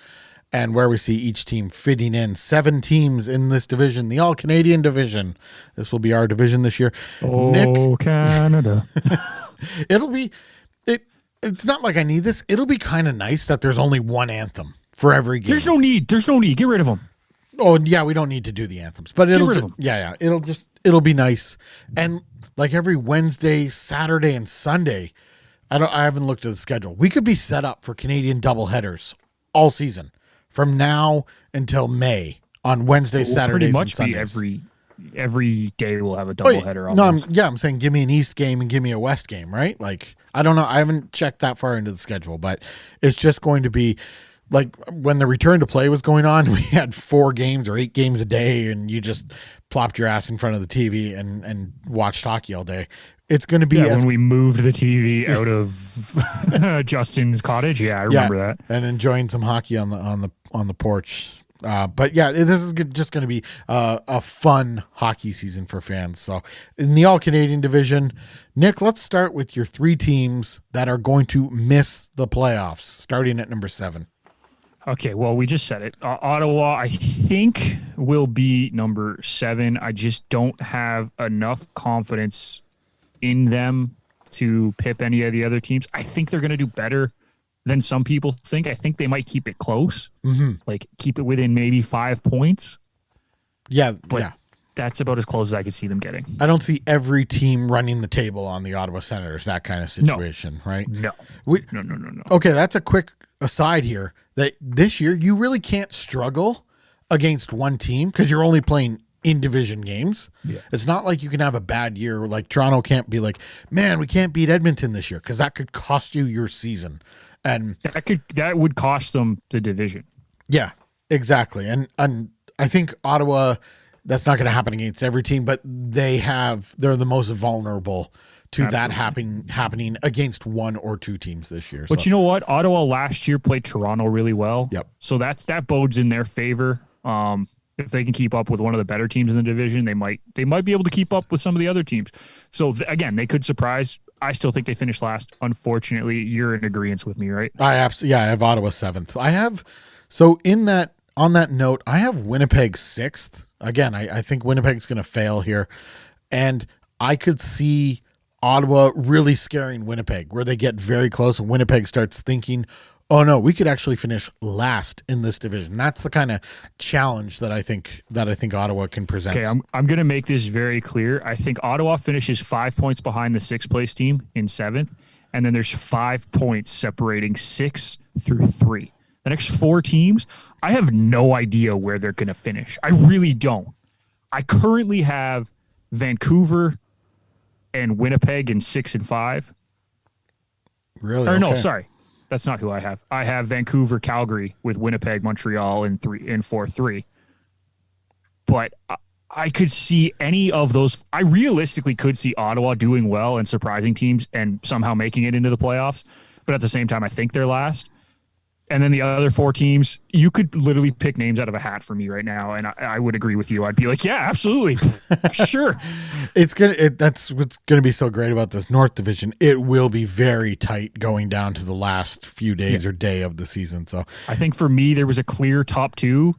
And where we see each team fitting in. 7 teams in this division, the All-Canadian division. This will be our division this year. Oh, Nick, Canada. It's not like I need this. It'll be kind of nice that there's only one anthem for every game. There's no need. Get rid of them. Oh, yeah, we don't need to do the anthems. But it'll be nice. And like every Wednesday, Saturday, and Sunday, I haven't looked at the schedule. We could be set up for Canadian doubleheaders all season from now until May on Wednesday, Saturdays, and Sundays. Every day we'll have a doubleheader. I'm saying give me an East game and give me a West game, right? Like, I don't know. I haven't checked that far into the schedule, but it's just going to be like when the return to play was going on, we had 4 games or 8 games a day, and you just plopped your ass in front of the TV and watched hockey all day. It's going to be when we moved the TV out of Justin's cottage. Yeah, I remember that. And enjoying some hockey on the porch. But yeah, this is just going to be a fun hockey season for fans. So in the All Canadian division, Nick, let's start with your 3 teams that are going to miss the playoffs, starting at number 7. Okay, well, we just said it. Ottawa, I think, will be number 7. I just don't have enough confidence in them to pip any of the other teams. I think they're going to do better than some people think. I think they might keep it close, like keep it within maybe 5 points. Yeah, but that's about as close as I could see them getting. I don't see every team running the table on the Ottawa Senators, that kind of situation, right? No. No. Okay, that's a quick aside here. That this year you really can't struggle against one team because you're only playing in division games. Yeah. It's not like you can have a bad year. Like Toronto can't be like, man, we can't beat Edmonton this year because that could cost you your season. And that would cost them the division. Yeah, exactly. And I think Ottawa, that's not going to happen against every team, but they're the most vulnerable to that happening against 1 or 2 teams this year. But you know what? Ottawa last year played Toronto really well. Yep. So that bodes in their favor. If they can keep up with one of the better teams in the division, they might be able to keep up with some of the other teams. So again, they could surprise. I still think they finished last. Unfortunately, you're in agreement with me, right? I have Ottawa 7th. On that note, I have Winnipeg 6th. Again, I think Winnipeg's going to fail here. And I could see Ottawa really scaring Winnipeg, where they get very close and Winnipeg starts thinking, oh no, we could actually finish last in this division. That's the kind of challenge that I think Ottawa can present. Okay, I'm going to make this very clear. I think Ottawa finishes 5 points behind the 6th place team in 7th, and then there's 5 points separating 6 through 3. The next 4 teams, I have no idea where they're going to finish. I really don't. I currently have Vancouver and Winnipeg in 6 and 5. Really? Or no, sorry. That's not who I have. I have Vancouver, Calgary with Winnipeg, Montreal in 4-3. But I could see any of those. I realistically could see Ottawa doing well and surprising teams and somehow making it into the playoffs. But at the same time, I think they're last. And then the other 4 teams, you could literally pick names out of a hat for me right now, and I would agree with you. I'd be like, yeah, absolutely, sure. That's what's gonna be so great about this North Division. It will be very tight going down to the last few days or day of the season. So I think for me, there was a clear top 2,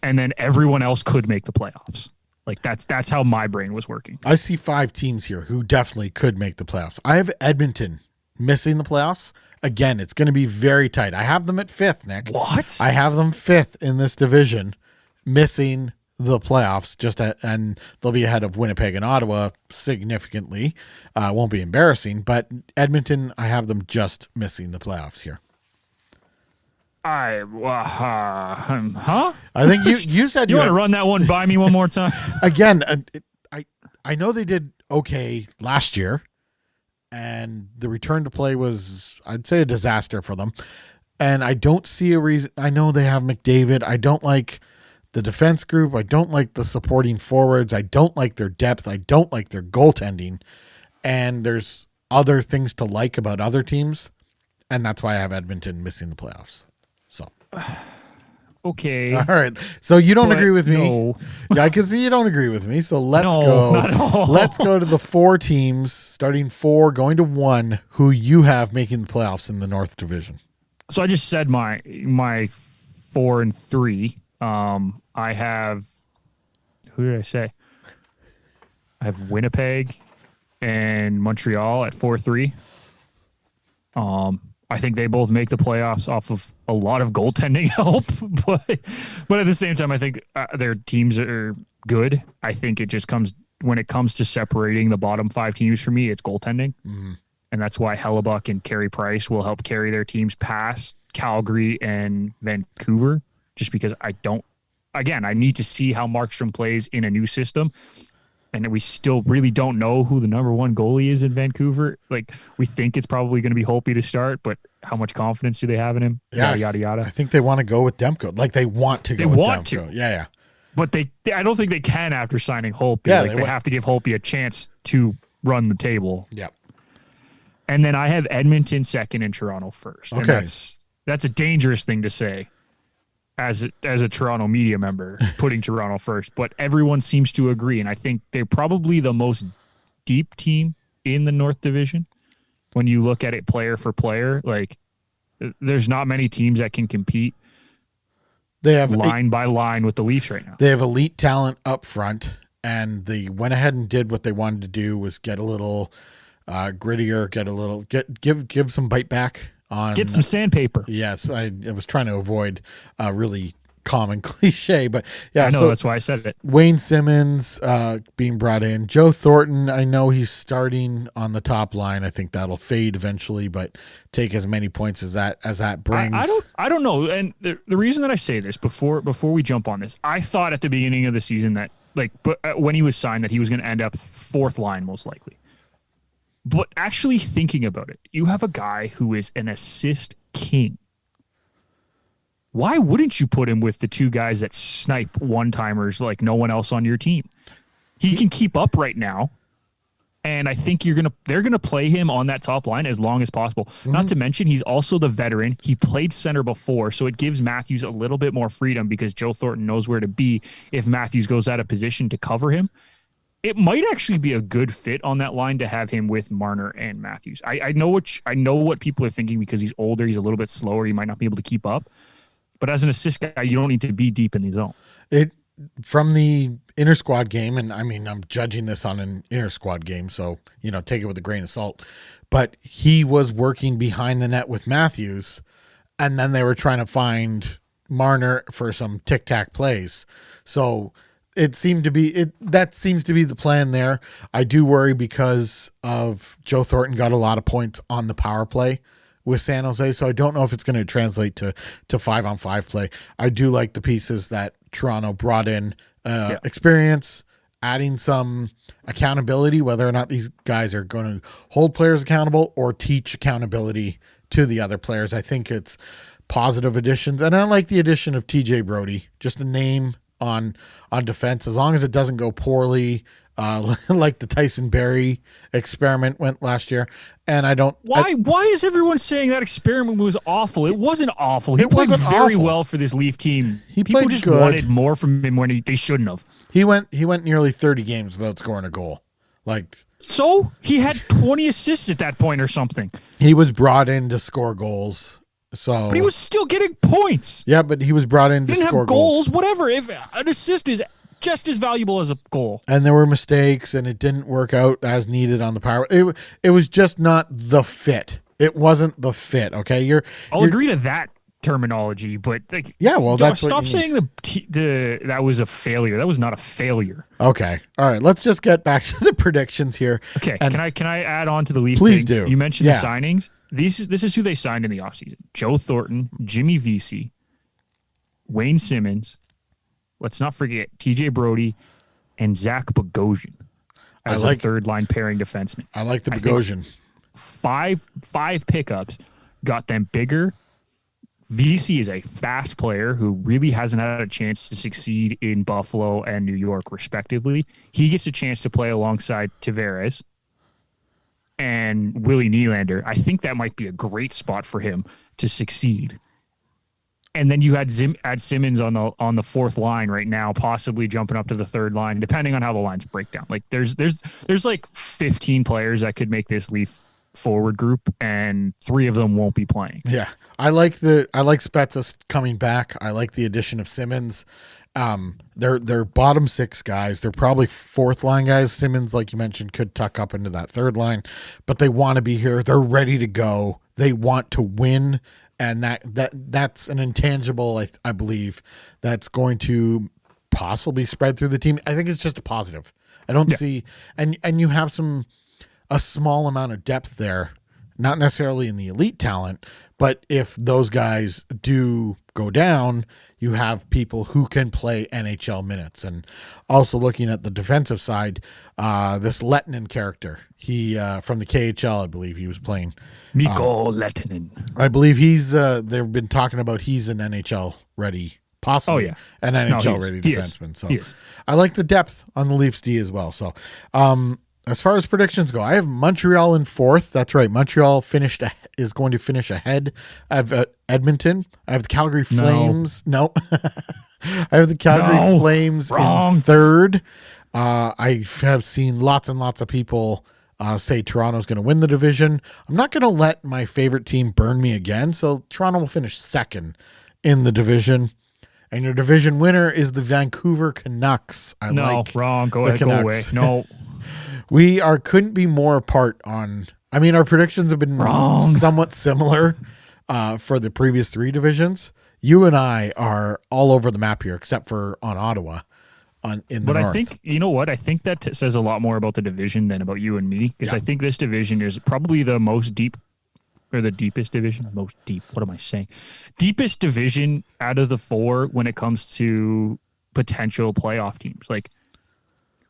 and then everyone else could make the playoffs. Like that's how my brain was working. I see 5 teams here who definitely could make the playoffs. I have Edmonton missing the playoffs. Again, it's going to be very tight. I have them at 5th, Nick. What? I have them 5th in this division, missing the playoffs, and they'll be ahead of Winnipeg and Ottawa significantly. Won't be embarrassing, but Edmonton, I have them just missing the playoffs here. Huh? I think you said you want to run that one by me one more time? Again, I know they did okay last year. And the return to play was, I'd say, a disaster for them. And I don't see a reason. I know they have McDavid. I don't like the defense group. I don't like the supporting forwards. I don't like their depth. I don't like their goaltending. And there's other things to like about other teams. And that's why I have Edmonton missing the playoffs. So. Okay. All right. So you don't agree with me. No. Yeah, I can see you don't agree with me. So let's No, go. not at all. Let's go to the 4 teams, starting 4, going to 1, who you have making the playoffs in the North Division. So I just said my 4 and 3. I have, who did I say? I have Winnipeg and Montreal at 4-3. I think they both make the playoffs off of a lot of goaltending help, but at the same time, I think their teams are good. I think it just comes when it comes to separating the bottom 5 teams for me, it's goaltending. Mm-hmm. And that's why Hellebuck and Carey Price will help carry their teams past Calgary and Vancouver, just because I need to see how Markstrom plays in a new system. And we still really don't know who the number 1 goalie is in Vancouver. Like, we think it's probably going to be Holtby to start, but how much confidence do they have in him? Yeah, yada, yada. I think they want to go with Demko. Like, they want to go with Demko. Yeah. But I don't think they can after signing Holtby. Yeah, they have to give Holtby a chance to run the table. Yeah. And then I have Edmonton 2nd and Toronto 1st. Okay. And that's a dangerous thing to say. as a Toronto media member, putting Toronto first, but everyone seems to agree. And I think they're probably the most deep team in the North Division. When you look at it player for player, like there's not many teams that can compete. They have line by line with the Leafs right now. They have elite talent up front, and they went ahead and did what they wanted to do, was get a little grittier, give some bite back on. Get some sandpaper. Yes, I was trying to avoid really common cliche, but yeah, I know, so that's why I said it. Wayne Simmons being brought in. Joe Thornton, I know he's starting on the top line. I think that'll fade eventually, but take as many points as that brings. I don't know. And the reason that I say this before we jump on this, I thought at the beginning of the season that when he was signed that he was going to end up fourth line most likely. But actually thinking about it, you have a guy who is an assist king. Why wouldn't you put him with the two guys that snipe one-timers like no one else on your team? He can keep up right now, and I think they're gonna play him on that top line as long as possible. Mm-hmm. Not to mention, he's also the veteran. He played center before, so it gives Matthews a little bit more freedom because Joe Thornton knows where to be if Matthews goes out of position to cover him. It might actually be a good fit on that line to have him with Marner and Matthews. I know what people are thinking because he's older, he's a little bit slower, he might not be able to keep up. But as an assist guy, you don't need to be deep in the zone. From the inter squad game, and I mean, I'm judging this on an inter squad game, so take it with a grain of salt. But he was working behind the net with Matthews, and then they were trying to find Marner for some tic tac plays. So that seems to be the plan there. I do worry because of Joe Thornton got a lot of points on the power play with San Jose, so I don't know if it's going to translate to 5-on-5 play. I do like the pieces that Toronto brought in, experience, adding some accountability, whether or not these guys are going to hold players accountable or teach accountability to the other players. I think it's positive additions, and I like the addition of TJ Brody, just a name on defense, as long as it doesn't go poorly, like the Tyson Berry experiment went last year. And I don't. Why is everyone saying that experiment was awful? It wasn't awful. He played very well for this Leaf team. People just wanted more from him when they shouldn't have. He went nearly 30 games without scoring a goal. So he had 20 assists at that point or something. He was brought in to score goals. But he was still getting points. Yeah, but he was brought in to score goals. Whatever. If an assist is just as valuable as a goal. And there were mistakes, and it didn't work out as needed on the power. It was just not the fit. It wasn't the fit. Okay, I'll agree to that terminology, but that's stop saying that was a failure. That was not a failure. Okay, all right. Let's just get back to the predictions here. Okay, can I add on to the Leaf? Please thing? do. You mentioned the signings. This is who they signed in the offseason. Joe Thornton, Jimmy Vesey, Wayne Simmons. Let's not forget TJ Brody and Zach Bogosian as a third-line pairing defenseman. I like the Bogosian. Five pickups got them bigger. Vesey is a fast player who really hasn't had a chance to succeed in Buffalo and New York, respectively. He gets a chance to play alongside Tavares and Willie Nylander. I think that might be a great spot for him to succeed. And then you add Simmons on the fourth line right now, possibly jumping up to the third line, depending on how the lines break down. Like there's like 15 players that could make this Leaf forward group, and 3 of them won't be playing. Yeah, I like Spezza coming back. I like the addition of Simmons. They're bottom 6 guys. They're probably fourth line guys. Simmons, like you mentioned, could tuck up into that third line, but they want to be here. They're ready to go. They want to win. And that's an intangible, I believe, that's going to possibly spread through the team. I think it's just a positive. I don't see, and you have a small amount of depth there, not necessarily in the elite talent, but if those guys do go down, you have people who can play NHL minutes. And also looking at the defensive side, this Lehtinen character, he from the KHL, I believe he was playing. Mikko Lehtinen. I believe he's they've been talking about he's an NHL ready, possibly an NHL ready defenseman. So I like the depth on the Leafs D as well. So as far as predictions go, I have Montreal in fourth. That's right. Montreal is going to finish ahead of Edmonton. I have the Calgary Flames. No. I have the Calgary Flames in third. I have seen lots and lots of people say Toronto's going to win the division. I'm not going to let my favorite team burn me again, so Toronto will finish second in the division. And your division winner is the Vancouver Canucks. Wrong. Go ahead, go away. No. We couldn't be more apart on. I mean, our predictions have been somewhat similar for the previous three divisions. You and I are all over the map here, except for on Ottawa. But I think, you know what? I think that says a lot more about the division than about you and me, because I think this division is probably the most deep, or the deepest division. Most deep. What am I saying? Deepest division out of the four when it comes to potential playoff teams. Like,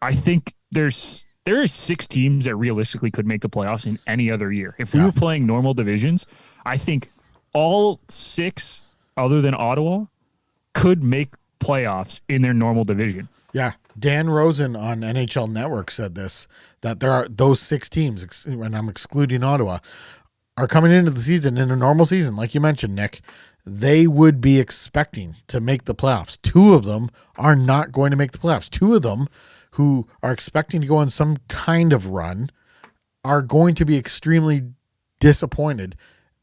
I think there are 6 teams that realistically could make the playoffs in any other year. If we were playing normal divisions, I think all 6, other than Ottawa, could make playoffs in their normal division. Yeah. Dan Rosen on NHL Network said this, that there are those 6 teams, and I'm excluding Ottawa, are coming into the season in a normal season. Like you mentioned, Nick, they would be expecting to make the playoffs. 2 of them are not going to make the playoffs. 2 of them who are expecting to go on some kind of run are going to be extremely disappointed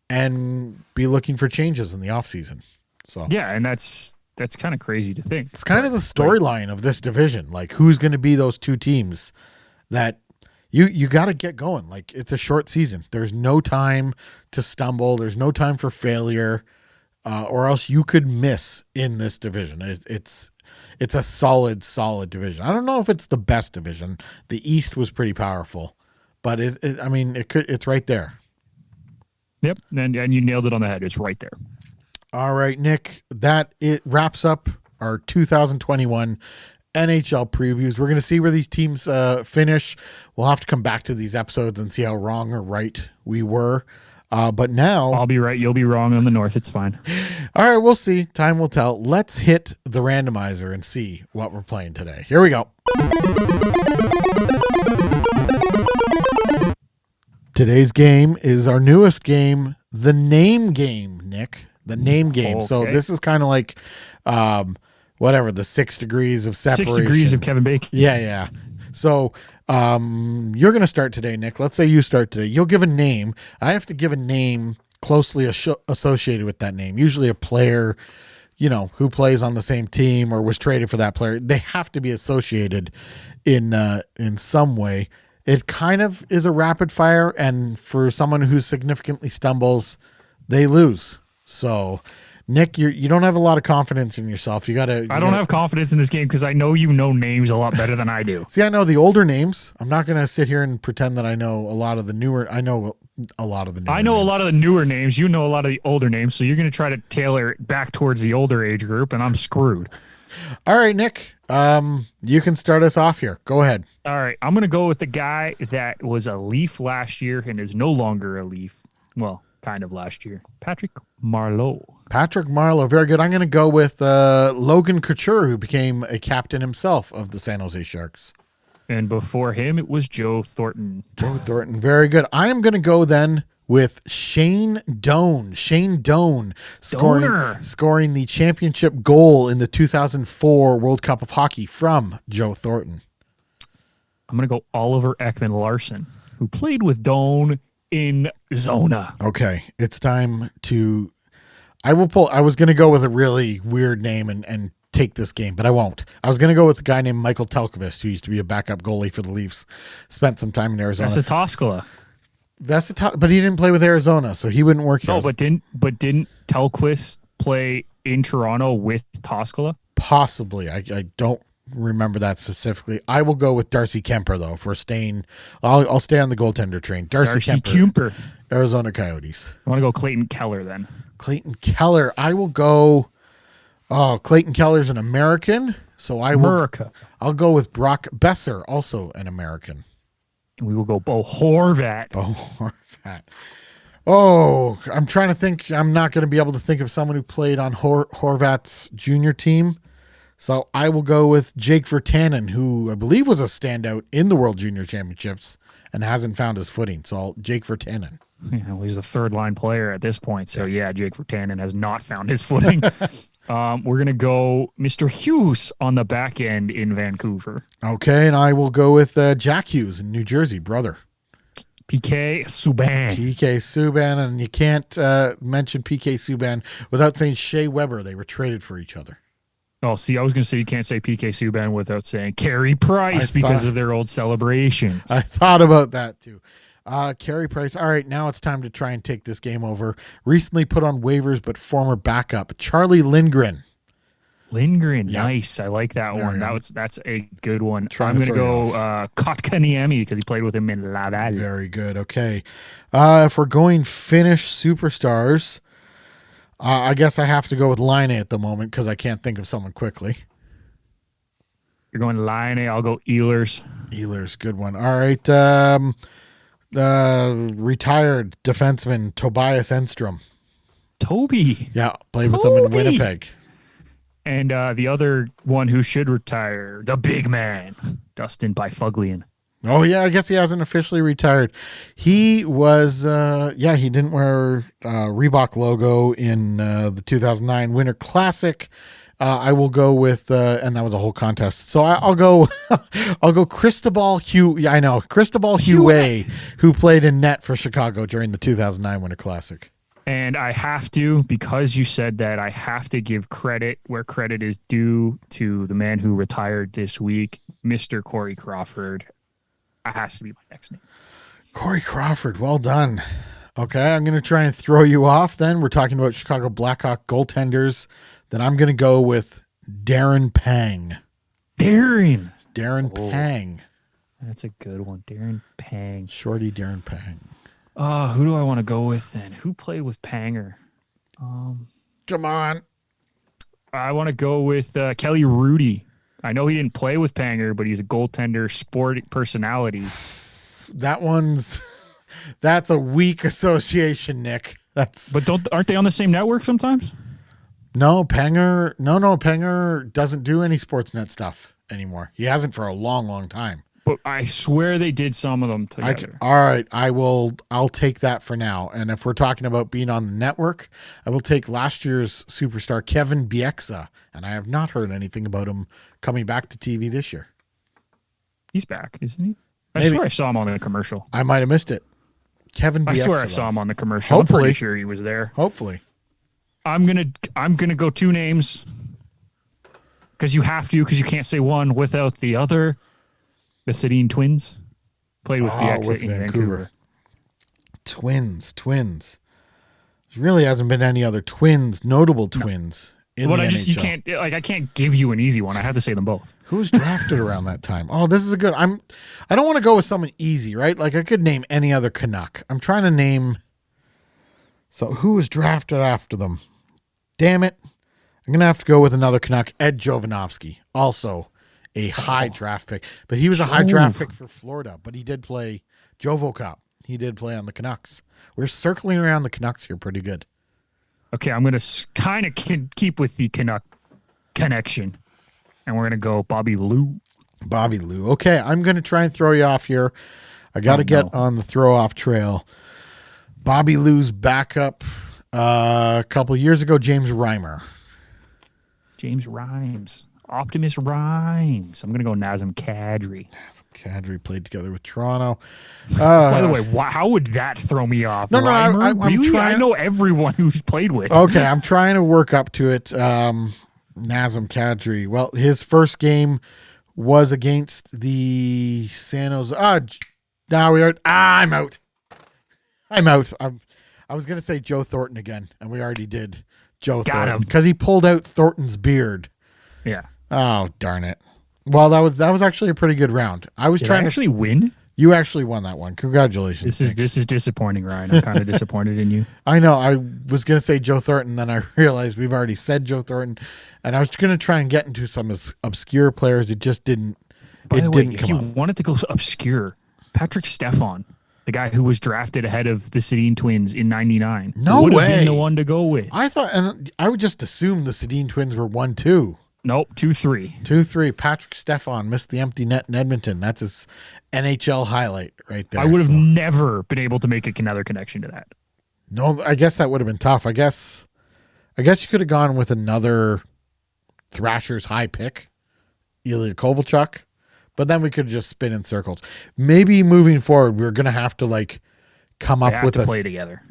and be looking for changes in the offseason. So yeah, and that's kind of crazy to think. It's kind of the storyline of this division. Like, who's going to be those 2 teams that you got to get going. Like, it's a short season. There's no time to stumble. There's no time for failure, or else you could miss in this division. It's a solid division. I don't know if it's the best division. The East was pretty powerful, but it's right there. Yep, and you nailed it on the head. It's right there. All right, Nick, it wraps up our 2021 NHL previews. We're going to see where these teams finish. We'll have to come back to these episodes and see how wrong or right we were. But now I'll be right. You'll be wrong on the North. It's fine. All right, we'll see. Time will tell. Let's hit the randomizer and see what we're playing today. Here we go. Today's game is our newest game, the name game, Nick. The name game. Okay. So this is kind of like the 6 degrees of separation. 6 degrees of Kevin Bacon. Yeah. So you're going to start today, Nick. Let's say you start today. You'll give a name. I have to give a name closely associated with that name. Usually a player, who plays on the same team or was traded for that player. They have to be associated in some way. It kind of is a rapid fire, and for someone who significantly stumbles, they lose. So, Nick, you don't have a lot of confidence in yourself. I don't have confidence in this game because I know you know names a lot better than I do. See, I know the older names. I'm not going to sit here and pretend that I know a lot of the newer. I know a lot of the newer. I know names. A lot of the newer names. You know a lot of the older names. So you're going to try to tailor it back towards the older age group, and I'm screwed. All right, Nick. You can start us off here. Go ahead. All right, I'm going to go with the guy that was a Leaf last year and is no longer a Leaf. Well, kind of last year. Patrick Marleau. Very good. I'm going to go with Logan Couture, who became a captain himself of the San Jose Sharks. And before him, it was Joe Thornton. Very good. I am going to go then with Shane Doan. Scoring the championship goal in the 2004 World Cup of Hockey from Joe Thornton. I'm going to go Oliver Ekman-Larsson, who played with Doan in Zona. Okay, it's time to. I was going to go with a really weird name and take this game, but I won't. I was going to go with a guy named Michael Telkvist, who used to be a backup goalie for the Leafs. Spent some time in Arizona. Vesitoskala. But he didn't play with Arizona, so he wouldn't work here. No, but didn't Telkvist play in Toronto with Toskala? Possibly. I don't remember that specifically. I will go with Darcy Kemper though for staying. I'll stay on the goaltender train. Darcy Kemper, Arizona Coyotes. I want to go Clayton Keller then. Clayton Keller. I will go. Oh, Clayton Keller's an American, so I'll go with Brock Besser, also an American. And we will go Bo Horvat. Oh, I'm trying to think. I'm not going to be able to think of someone who played on Horvat's junior team. So I will go with Jake Virtanen, who I believe was a standout in the World Junior Championships and hasn't found his footing. So Jake Virtanen. Yeah, well, he's a third-line player at this point. So, yeah, Jake Virtanen has not found his footing. We're going to go Mr. Hughes on the back end in Vancouver. Okay, and I will go with Jack Hughes in New Jersey, brother. PK Subban. PK Subban, and you can't mention PK Subban without saying Shea Weber. They were traded for each other. Oh, see, I was going to say you can't say PK Subban without saying Carey Price because of their old celebrations. I thought about that too. Carey Price. All right, now it's time to try and take this game over. Recently put on waivers, but former backup Charlie Lindgren. Yep. Nice. I like that one. That's a good one. I'm going to go Kotkaniemi because he played with him in Laval. Very good. Okay. If we're going Finnish superstars, I guess I have to go with Laine at the moment because I can't think of someone quickly. You're going Laine. I'll go Oilers. Oilers, good one. All right. Retired defenseman Tobias Enstrom. Toby. Yeah, played with them in Winnipeg. And the other one who should retire, the big man, Dustin Byfuglian. Oh, yeah, I guess he hasn't officially retired. He was, he didn't wear Reebok logo in the 2009 Winter Classic. I will go with, and that was a whole contest. So I'll go Cristobal Huet, who played in net for Chicago during the 2009 Winter Classic. And I have to, because you said that, I have to give credit where credit is due to the man who retired this week, Mr. Corey Crawford. That has to be my next name. Corey Crawford, well done. Okay, I'm going to try and throw you off then. We're talking about Chicago Blackhawk goaltenders. Then I'm going to go with Darren Pang. Darren Pang. That's a good one. Darren Pang. Shorty Darren Pang. Who do I want to go with then? Who played with Panger? Come on. I want to go with Kelly Rudy. I know he didn't play with Panger, but he's a goaltender, sport personality. That's a weak association, Nick. But aren't they on the same network sometimes? No, Panger doesn't do any Sportsnet stuff anymore. He hasn't for a long, long time. But I swear they did some of them together. All right, I'll take that for now. And if we're talking about being on the network, I will take last year's superstar Kevin Bieksa, and I have not heard anything about him coming back to TV this year. He's back, isn't he? I swear I saw him on the commercial. I might have missed it. Kevin Bieksa. I swear I saw him on the commercial. Hopefully. I'm pretty sure he was there. Hopefully. I'm gonna go two names because you have to, because you can't say one without the other. The Sedin twins played with BX in Vancouver. Twins. There really hasn't been any other notable twins in the NHL. I can't give you an easy one. I have to say them both. Who was drafted around that time? Oh, this is a good. I don't want to go with someone easy, right? Like I could name any other Canuck. I'm trying to name. So who was drafted after them? Damn it. I'm going to have to go with another Canuck, Ed Jovanovski. Also a high draft pick. But he was a high draft pick for Florida. But he did play Jovo Cup. He did play on the Canucks. We're circling around the Canucks here pretty good. Okay, I'm going to kind of keep with the Canuck connection. And we're going to go Bobby Lou. Bobby Lou. Okay, I'm going to try and throw you off here. I got to get on the throw-off trail. Bobby Lou's backup a couple years ago, James Reimer. James Rhymes. Optimus Rhymes. I'm going to go Nazem Kadri. Kadri played together with Toronto. By the way, how would that throw me off? No, Reimer? I'm really? trying. I know everyone who's played with. Okay, I'm trying to work up to it. Nazem Kadri. Well, his first game was against the San Jose. Now we are. I'm out. I was going to say Joe Thornton again, and we already did Joe Thornton because he pulled out Thornton's beard. Yeah. Oh, darn it. Well, that was actually a pretty good round. I was trying to actually win. You actually won that one. Congratulations. This is disappointing, Ryan. I'm kind of disappointed in you. I know. I was going to say Joe Thornton, then I realized we've already said Joe Thornton, and I was going to try and get into some obscure players. It just didn't. By the way, if you wanted to go obscure, Patrick Stefan, the guy who was drafted ahead of the Sedin twins in '99, would have been the one to go with. I thought, and I would just assume the Sedin twins were 1-2. Nope, 2-3. 2-3. Patrick Stefan missed the empty net in Edmonton. That's his NHL highlight right there. I would have never been able to make another connection to that. No, I guess that would have been tough. I guess you could have gone with another Thrashers high pick, Ilya Kovalchuk, but then we could just spin in circles. Maybe moving forward, we're going to have to like come up with play together.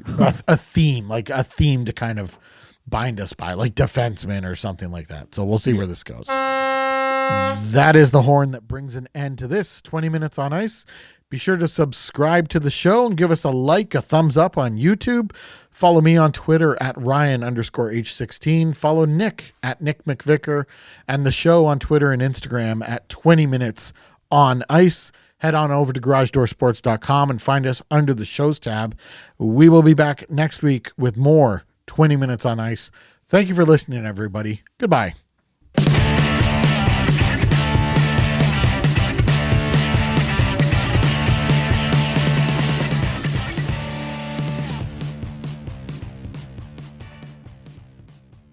a theme, like a theme to kind of bind us by, like defenseman or something like that. So we'll see where this goes. That is the horn that brings an end to this 20 Minutes on Ice. Be sure to subscribe to the show and give us a like, a thumbs up on YouTube. Follow me on Twitter at Ryan_H16. Follow Nick at Nick McVicker, and the show on Twitter and Instagram at 20 Minutes on Ice. Head on over to garagedoorsports.com and find us under the shows tab. We will be back next week with more 20 Minutes on Ice. Thank you for listening, everybody. Goodbye.